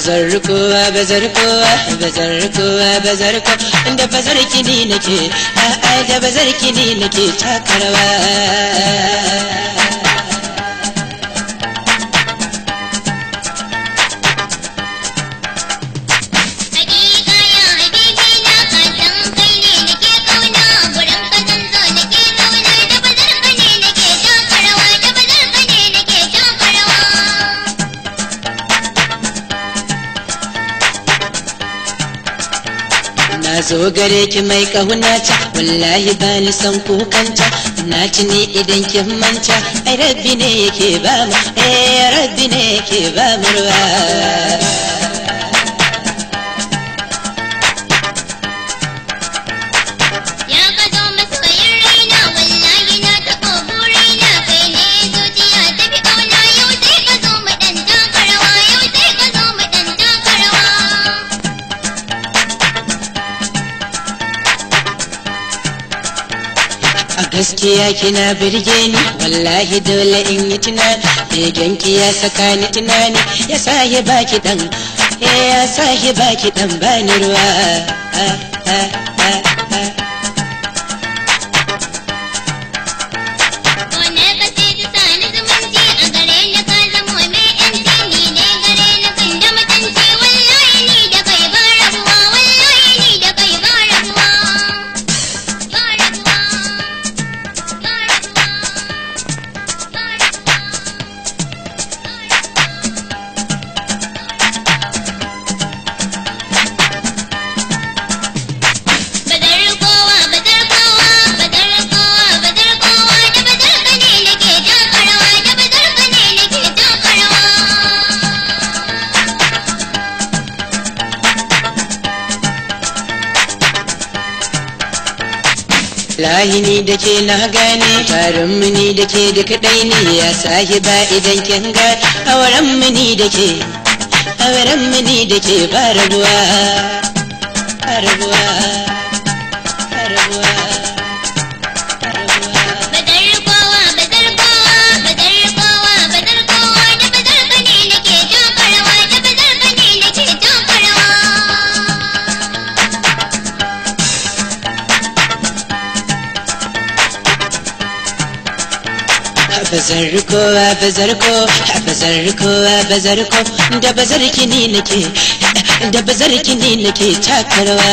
bazarkowa bazarkowa bazarkowa bazarko da bazarki ni nake da bazarki ni nake takarwa na zo gare ki mai kahunata wallahi ba ni san kukanta na ci ni idan kin manta ai rabbi ne yake ba mu rabbi ne yake ba mu ruwa gaskiya kina birge ni wallahi dole in yi tunani begenki ya saka ni tunani ya sahi baki dan ya sahi baki dan bani ruwa lahi ni da ke na gane tarin mini da ke da kadai ne ya sahiba idan kin ga auren mini da ke ba rabuwa rabuwa rabuwa bazarkowa bazarko bazarkowa bazarko da bazarki ni nake takarwa